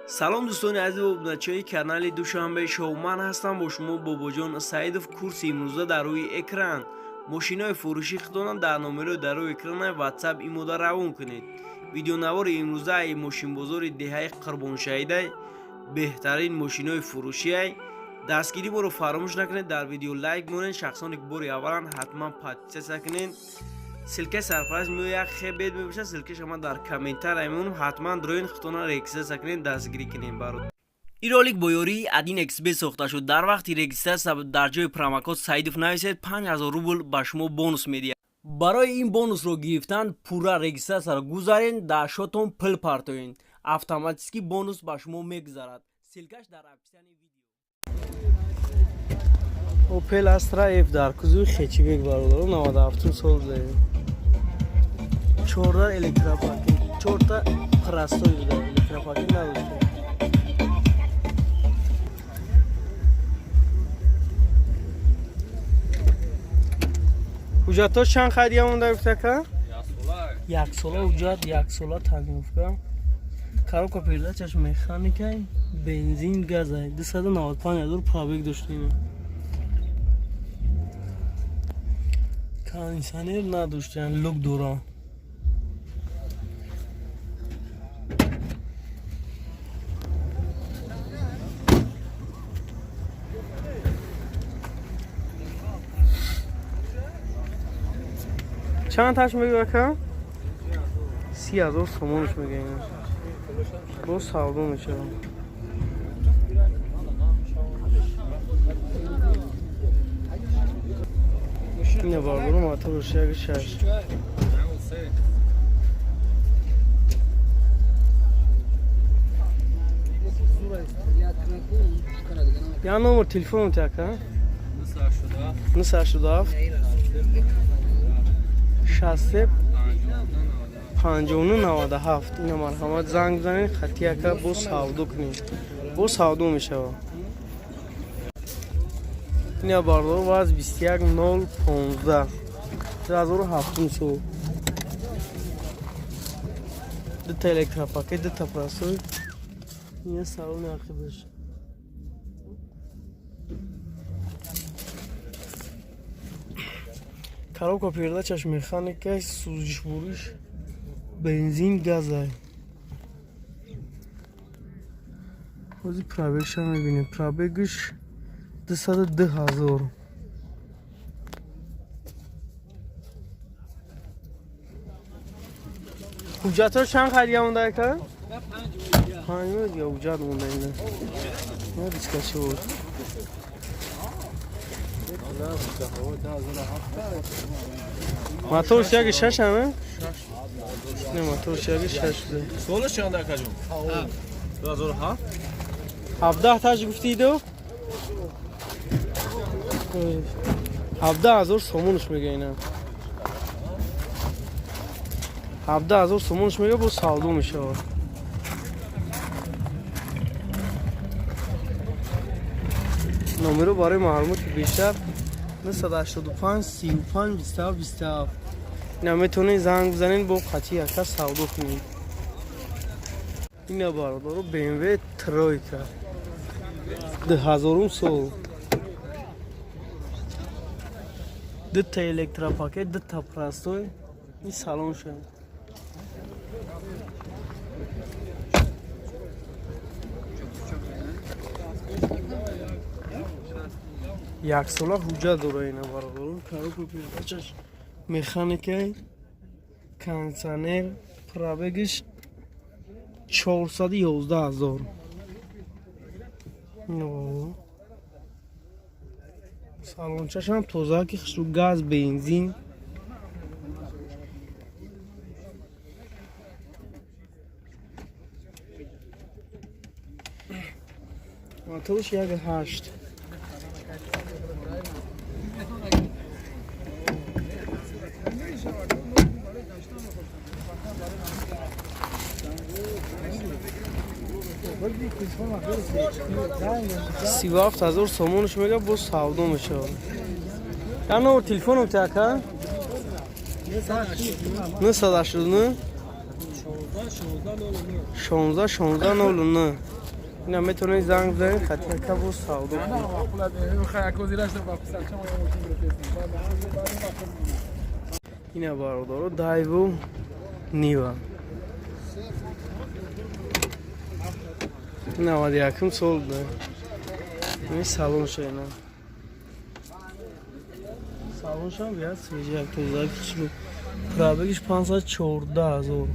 салом дӯстони азиз ва обуначаи канали душанбе шоу. Ман ҳастам бо шумо бобоҷон Саидов. Курси имрӯза дар рӯи экран. Мошинои фурӯшӣ худонам дар номерои дар рӯи экрани WhatsApp имода равон кунед. Видеонавори имрӯзаи мошинбозори деҳаи Қурбоншаҳида беҳтарин мошинои фурӯшиай. дастгирӣ моро фаромӯш накунед. Дар видео лайк монед. шахсоне ки бори аввалан ҳатман подписатсия кунед. Силкаи сарпраиз як хебед мебошад. Силкаи шама дар комментария меонам. ҳатман дроин худона регистрация кунед, дастгирӣ кунед барот. ин ролик бо ёрии Adin XB сохта шуд. дар вақти регистрация дар ҷои промокод Саидов нависед 5000 рубл ба шумо бонус медиҳад. барои ин бонусро гирифтан пурра регистрацияро гузаред, дашотон пул партоед. автоматически бонус ба шумо мегузарад. силкаш дар описиони видео. Opel Astra F дар кузови хечивек бародаро 97 сол зае. 4 электропакет, 4 простой буда, электропакет надошта. ҳуҷҷатҳош чанд хайдия монда гуфтака? Як сола ҳуҷҷат, як сола таъминовка. Коробка передачаш механикай, бензин, газай. 295,000 пробег доштаем. кондиционер надоштаем, лук дора. چند تاش میگه بکن؟ 30,000 سومونش میگه اینه. باز سودا میشه. اینه باردارو موتور روشی اگه شش. یا نمبر تلفن تاکا؟ 987 60 5997. اینا مرحمت زنگ بزنید خطی اکا با سودو کنید. با سودو میشه. اینا باردار واز 21015 3700. دو تا الکتروپاکت، دو تا پراسوی. اینا سالن عقبش. коробка передачаш механика, сузиш буриш, бензин, газай. ҳозир пробегша мебинем. Пробегиш 202,000. ҳуҷҷатҳош чанд хайдия монда ака? 5 дигар ҳуҷҷат монда инда. На дискачи буд. Motor yağı şaş mı? Ne motor yağı şaş bu? Sola çanda kacım. Biraz zor ha? Havda taş guftiydi o? Havda azor somunuş mu gene? Havda azor somunuş mu bu savdumuş o. номеро барои маълумоти бештар 985 35 27 27. ина метавонед занг бизанед бо қатъи яка савдо кунед. ина бародаро BMW тройка 2000 сол. дута электропакет, дута простой. ин салон шуд. як сола ҳуҷҷат дора ина бародаро. коробка передачаш механикай, кондиционер, пробегиш 411,000. салончашам тоза ки хушру газ, бензин. моторш 1.8. سی و هفت هزار سامانش میگه با سودا میشه. یا نمبر تلفنم تاکا 989 16 16 99 اینا میتونید زنگ بزنید خطی که با سعودو کنید. اینا برادارو دایو نیوا اینا وادی یکم سول ده این سالون شاینا سالون شام بیاد سویجی یک توزار کچلو پرابگیش 514,000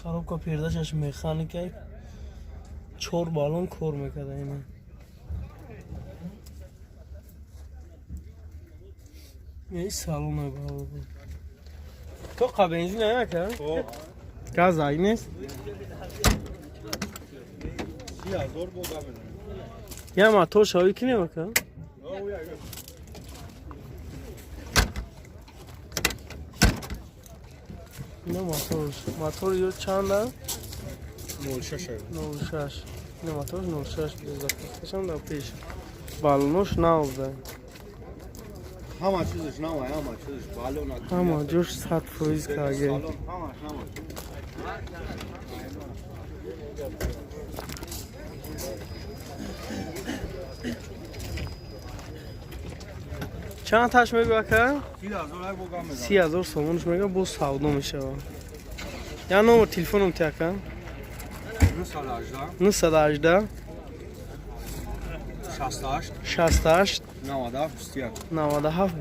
коробка передачаш механика 4 балон кор мекарда ина ей салон баба то қа бензин наяка газ ай нест 30,000 бога бен я мотор шови ки немака ина мотор ё чанда 06 06 ина мотор 06 безопасен да пеш балонош навда ҳама чизаш навай ҳама чизаш балон ҳама ҷош 100% карге салон ҳамаш навай чанд таш мегӯ ака 30,000 бога мезан 30,000 сомонш мега бо савдо мешава я номер телефоном ти ака 918 68 97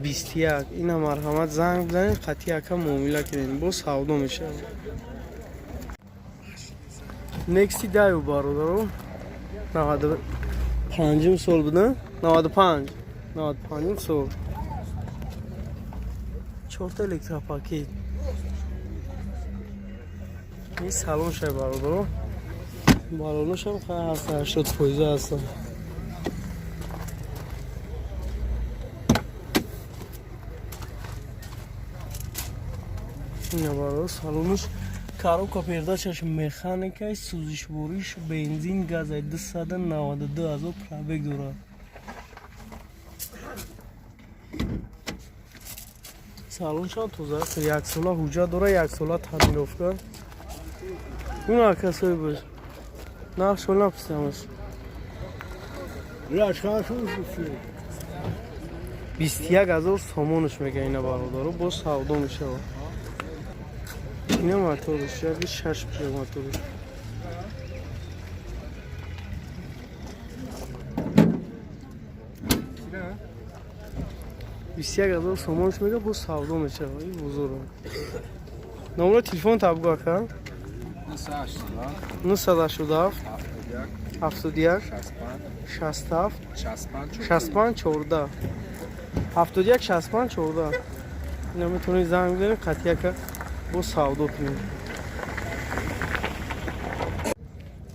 21 ина марҳамат занг бизанед қати ака муомила кунед бо савдо мешава некси даю бародаро 95 сол буда 95 сол 4 электропакет این سالون شه برادر بالونش هم خیلی هست 80% هست این برادر سالونش коробка передачаш механика сӯзишвориш бензин газ 292,000 пробег дорад салоншон тоза як сола ҳуҷҷат дорад як сола таъмировка اون آکاسوی باش نه شل نپسیمش راشکاشون 21,000 سامانش میگه اینا برادارو با سودا میشه اینا موتورش یکی 6 پیش موتورش $21,000 سامانش میگه با سودا میشه این بزرگه نمره تلفن تبگاه کن 987 71 67 65 14 71 65 14 اینا میتونید زنگ بزنید قطعی که با سودا کنید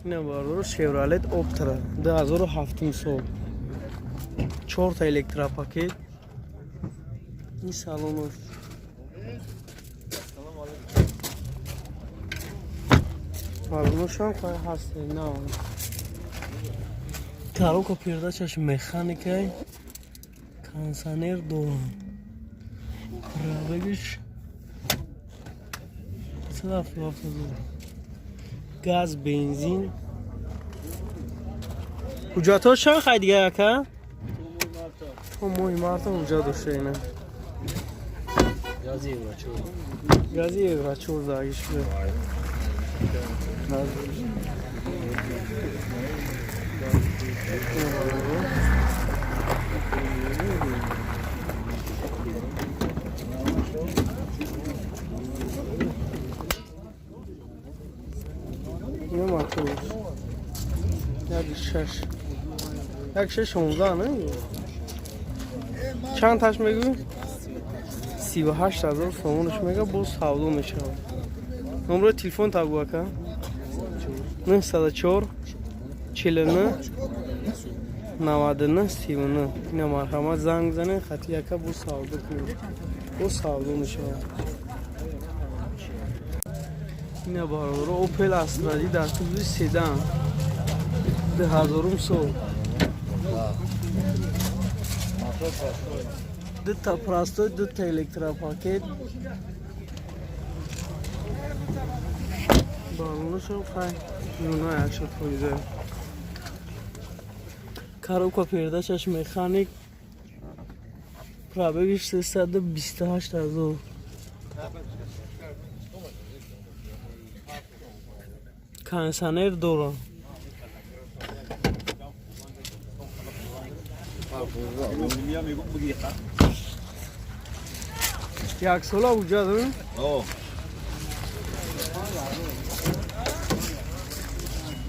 اینا باردار شیورالت اپترا 2007 سال 4 تا الکتروپاکت این سالونش балонош ҳам қай ҳасте на коробка передачаш механикай кондиционер дорам пробегиш 170,000 газ бензин ҳуҷҷатҳош чанд хай дига ака моҳи марта ҳуҷҷат дошта ина гази еврачор дагиш نه ماتوش یک شش 16 نه چند تاش میگو 38,000 سامانش میگه با سودا میشه نمره تلفن تبگو اکا 904 49 99 39 اینا مرحمت زنگ زنه خطی اکا با سودا کنید با سودا میشه اینا برادر اوپل استرادی در طول سیدان 2000 سال دو تا پراستو دو تا الکتروپاکت Balonuşum fay. Yuna yakşı koydu. Коробка передачаш механик пробегиш 328,000. кондиционер дорам. як сола уҷаду?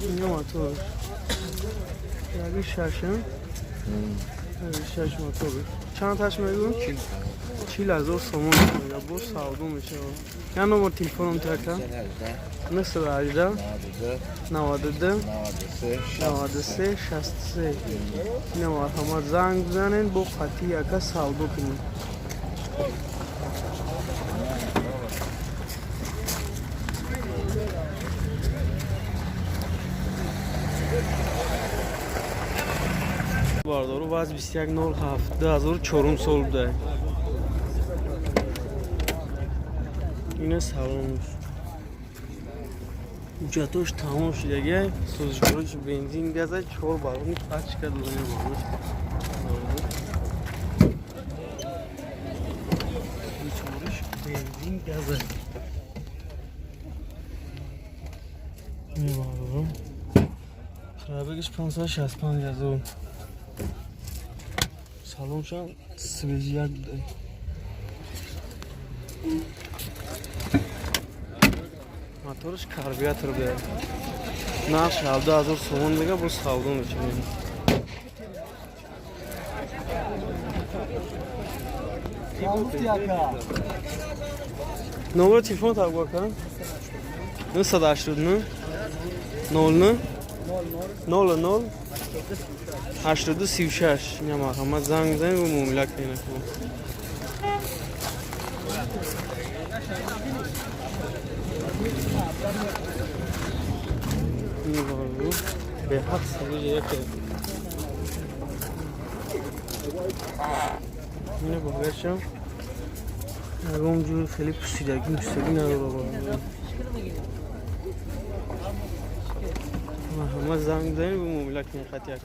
Ина мотор. яги шашам. шаш мотор. чандташ мегӯ? 40,000 сомон мега бо савдо мешавад. як номер телефонам така? 018 92 93 63. ина марҳамат занг бизанед бо хати яка савдо кунед. бардору ваз 2107 2004 сол буда. ина салонш уҷатош тамом шудага сӯзишгориш бензин газа 4 балони пачка дорем балош. сӯзишгориш бензин газа мебарам. пробегиш 565,000. салоншам свежияк буда. моториш карбюратор буда. нақш 17,000 сомон мега бо савдо мешавад. номер телефон табгор кан 989 00 00 8236. ина марҳамат занг бизанед ва муомила кунед. беҳад савоҷа ина багажам ягон ҷои хеле пусидагӣ надорад. марҳамат занг бизанед ва муомила кунед. хати як